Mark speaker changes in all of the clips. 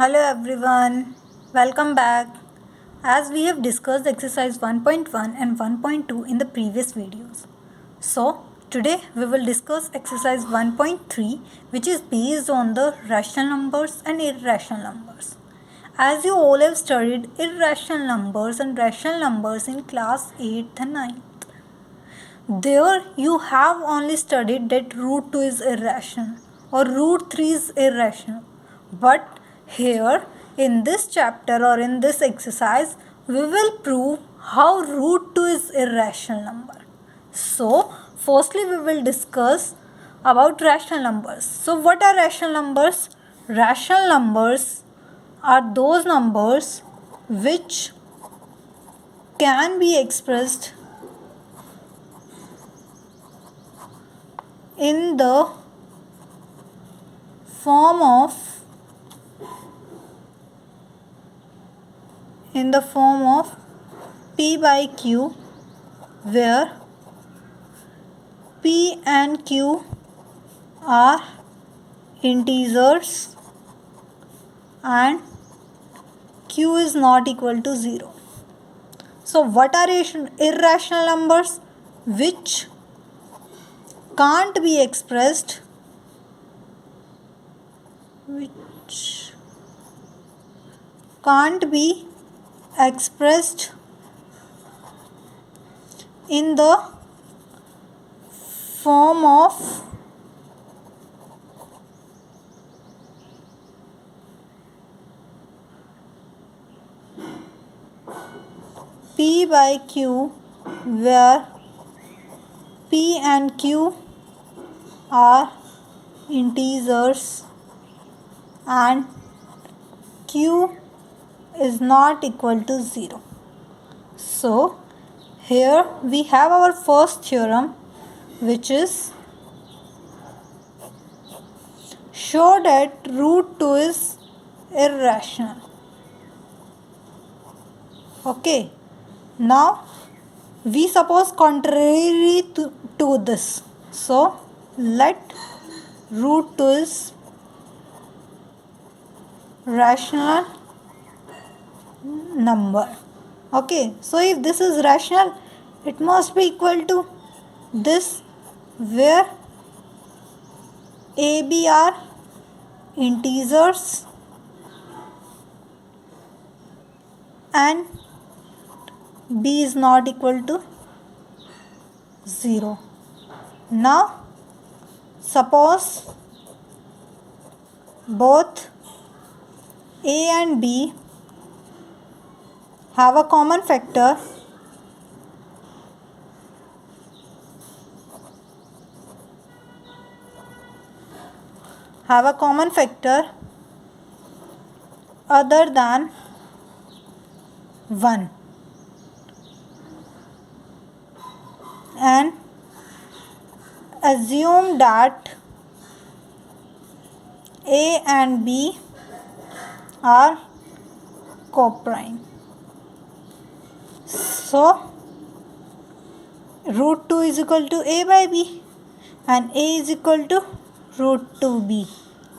Speaker 1: Hello everyone, welcome back. As we have discussed exercise 1.1 and 1.2 in the previous videos. So, today we will discuss exercise 1.3, which is based on the rational numbers and irrational numbers. As you all have studied irrational numbers and rational numbers in class 8th and 9th, there you have only studied that root 2 is irrational or root 3 is irrational. But here in this chapter or in this exercise, we will prove how root 2 is irrational number. So, firstly we will discuss about rational numbers. So, what are rational numbers? Rational numbers are those numbers which can be expressed in the form of p by q, where p and q are integers and q is not equal to 0. So what are irrational numbers? Which can't be expressed in the form of p by q, where p and q are integers and q is not equal to 0. So here we have our first theorem, which is show that root 2 is irrational. Okay, now we suppose contrary to this. So let root 2 is rational number. Okay, so if this is rational, it must be equal to this, where a, b are integers and b is not equal to 0. Now suppose both a and b have a common factor other than 1, and assume that a and b are coprime. So root 2 is equal to a by b and a is equal to root 2b.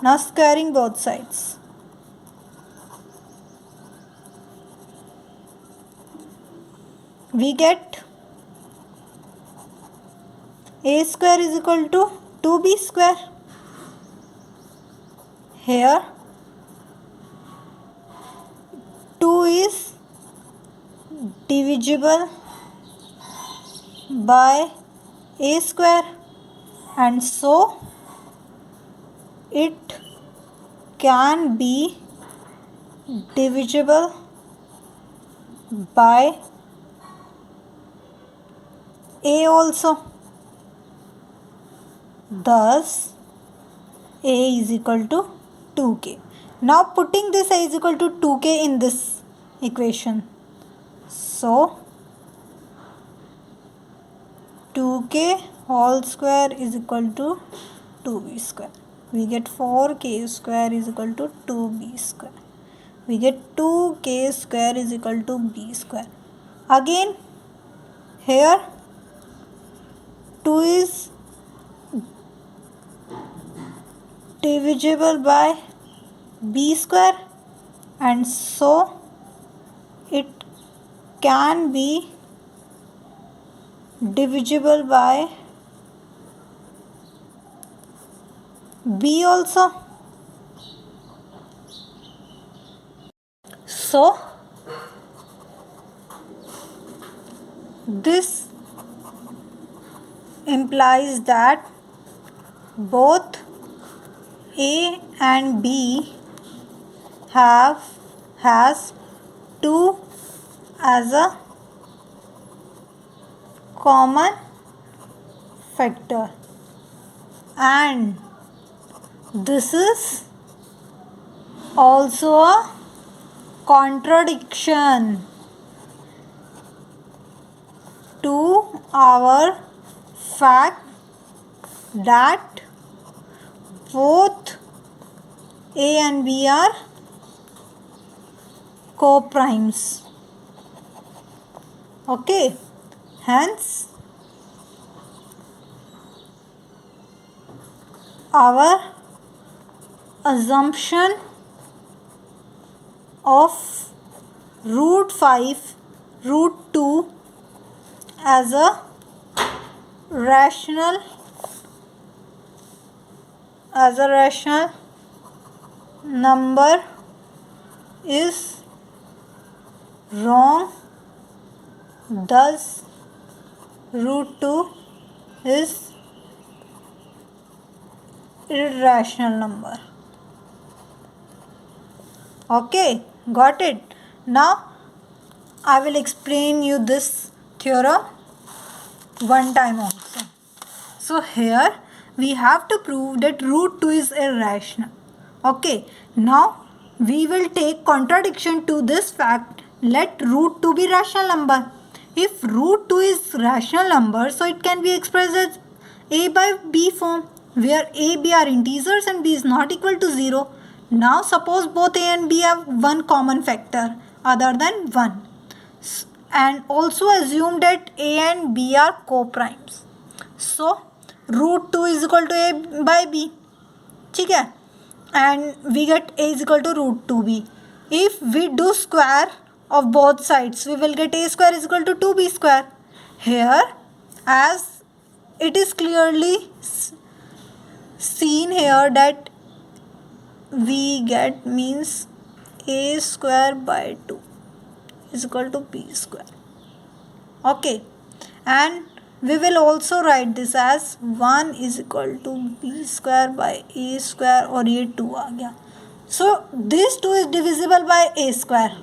Speaker 1: Now squaring both sides. We get a square is equal to 2b square. Here 2 is divisible by a square, and so it can be divisible by a also. Thus a is equal to 2k. Now putting this a is equal to 2k in this equation. So 2k whole square is equal to 2b square. We get 4k square is equal to 2b square. We get 2k square is equal to b square. Again here 2 is divisible by b square, and so it can be divisible by b also. So this implies that both a and b has 2 as a common factor, and this is also a contradiction to our fact that both A and B are co-primes. Okay, hence our assumption of root 5 root 2 as a rational number is wrong. Thus root 2 is irrational number. Okay, got it. Now I will explain you this theorem one time also. So here we have to prove that root 2 is irrational. Okay, now we will take contradiction to this fact. Let root 2 be rational number. If root 2 is rational number, so it can be expressed as a by b form, where a, b are integers and b is not equal to 0. Now suppose both a and b have one common factor other than 1. And also assume that a and b are co-primes. So root 2 is equal to a by b. ठीक है, and we get a is equal to root 2b. If we do square of both sides, we will get a square is equal to 2b square. Here, as it is clearly seen here that we get means a square by 2 is equal to b square. Okay, and we will also write this as 1 is equal to b square by a square, और ये 2 आ गया. So this 2 is divisible by a square.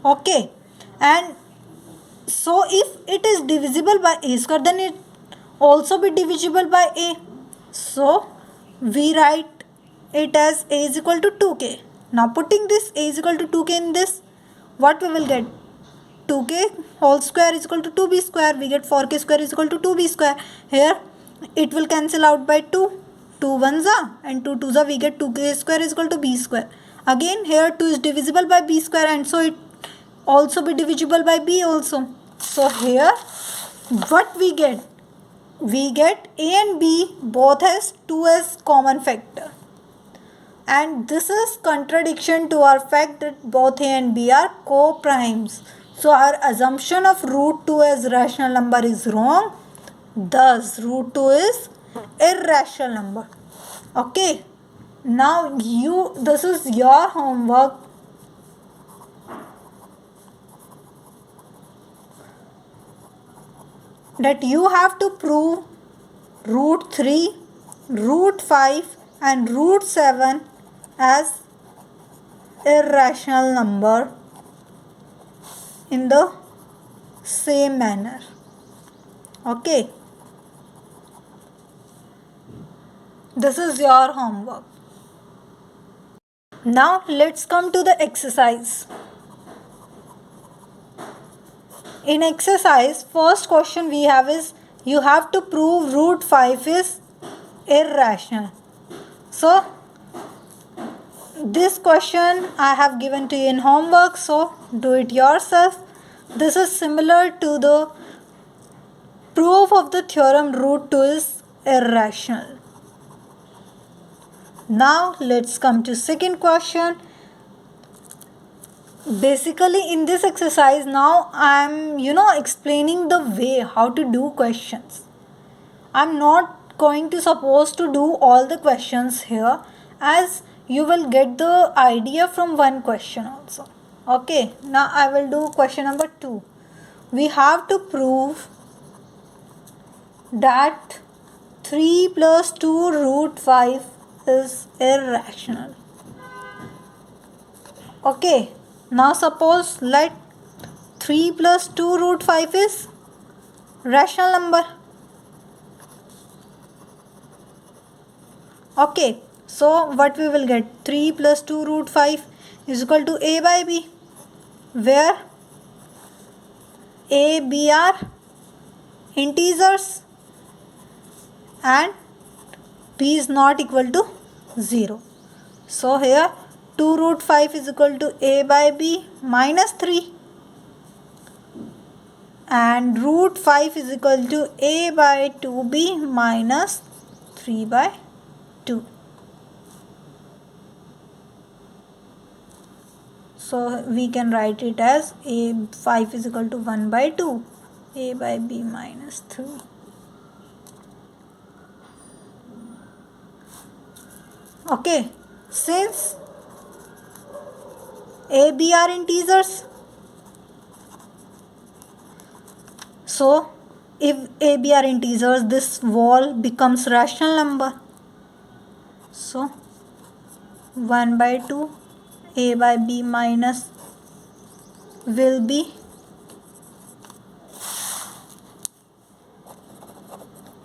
Speaker 1: Okay, and so if it is divisible by a square, then it also be divisible by a. So we write it as a is equal to 2k. Now putting this a is equal to 2k in this, what we will get? 2k whole square is equal to 2b square. We get 4k square is equal to 2b square. Here it will cancel out by 2. 2 ones are and 2 twos are. We get 2k square is equal to b square. Again here 2 is divisible by b square, and so it also be divisible by b also. So here what we get? We get a and b both has 2 as common factor. And this is contradiction to our fact that both a and b are co-primes. So our assumption of root 2 as rational number is wrong. Thus root 2 is irrational number. Okay. Now this is your homework. That you have to prove root 3, root 5 and root 7 as irrational number in the same manner. Okay. This is your homework. Now let's come to the exercise. In exercise, first question we have is you have to prove root 5 is irrational. So this question I have given to you in homework, so do it yourself. This is similar to the proof of the theorem root 2 is irrational. Now let's come to second question. basically in this exercise now I'm explaining the way how to do questions. I'm not going to suppose to do all the questions here, as you will get the idea from one question also. Okay, now I will do question number 2. We have to prove that 3 plus 2 root 5 is irrational. Okay, now suppose let 3 plus 2 root 5 is rational number. Okay, so what we will get? 3 plus 2 root 5 is equal to a by b, where a, b are integers and b is not equal to 0. So here 2 root 5 is equal to a by b minus 3, and root 5 is equal to a by 2b minus 3 by 2. So we can write it as a5 is equal to 1 by 2, a by b minus 3. Okay, since a, b are integers, so if a, b are integers, this wall becomes rational number. So 1 by 2 a by b minus will be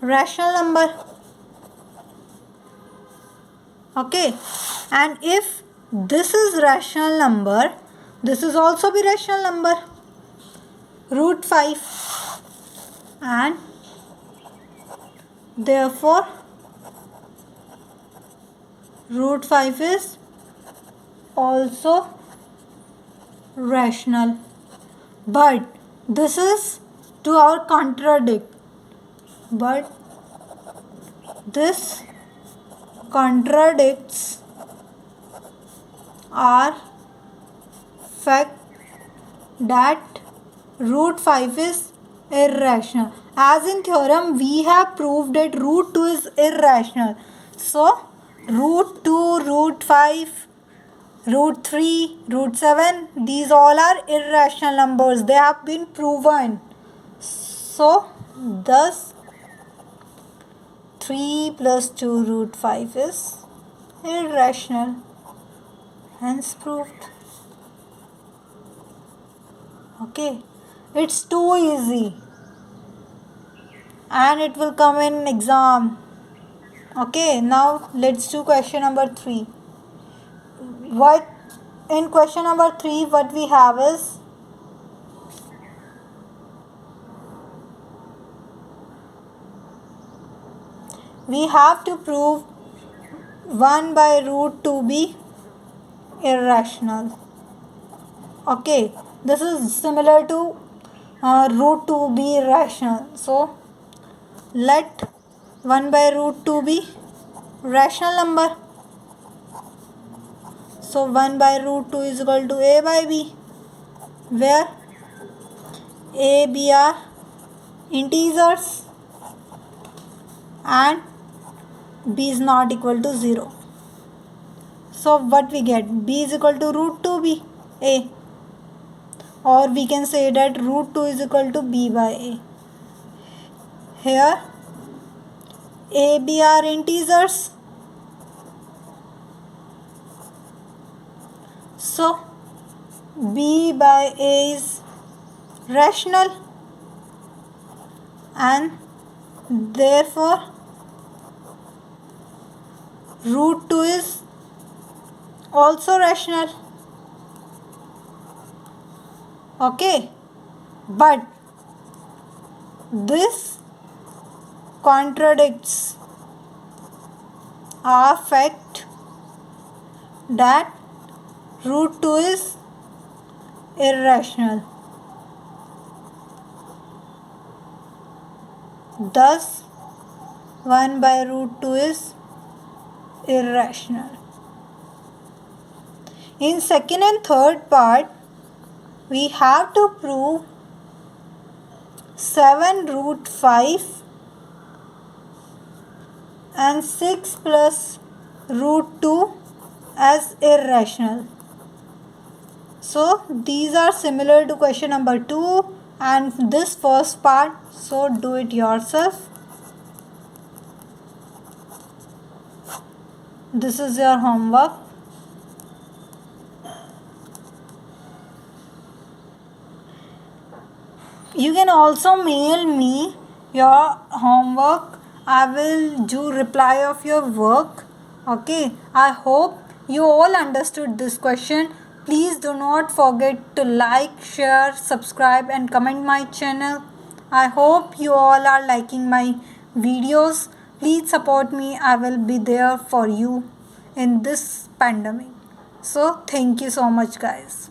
Speaker 1: rational number. Okay, and if this is rational number, this is also be rational number, root 5, and therefore root 5 is also rational. But this is to our contradict, but this contradicts our fact that root 5 is irrational. As in theorem we have proved that root 2 is irrational. So root 2, root 5, root 3, root 7, these all are irrational numbers. They have been proven. So thus 3 plus 2 root 5 is irrational. Hence proved. Okay, it's too easy and it will come in exam. Okay, now let's do question number 3. What in question number 3 what we have is we have to prove 1 by root 2 be irrational. Okay, this is similar to root 2 be irrational. So let 1 by root 2 be rational number. So 1 by root 2 is equal to a by b, where a, b are integers and b is not equal to 0. So what we get? B is equal to root 2b, a, or we can say that root 2 is equal to b by a. Here a, b are integers, so b by a is rational, and therefore root 2 is also rational. Okay, but this contradicts our fact that root 2 is irrational. Thus 1 by root 2 is irrational. In second and third part we have to prove 7 root 5 and 6 plus root 2 as irrational. So these are similar to question number 2 and this first part, so do it yourself. This is your homework. You can also mail me your homework. I will do reply of your work. Okay, I hope you all understood this question. Please do not forget to like, share, subscribe and comment my channel. I hope you all are liking my videos. Please support me. I will be there for you in this pandemic. So thank you so much guys.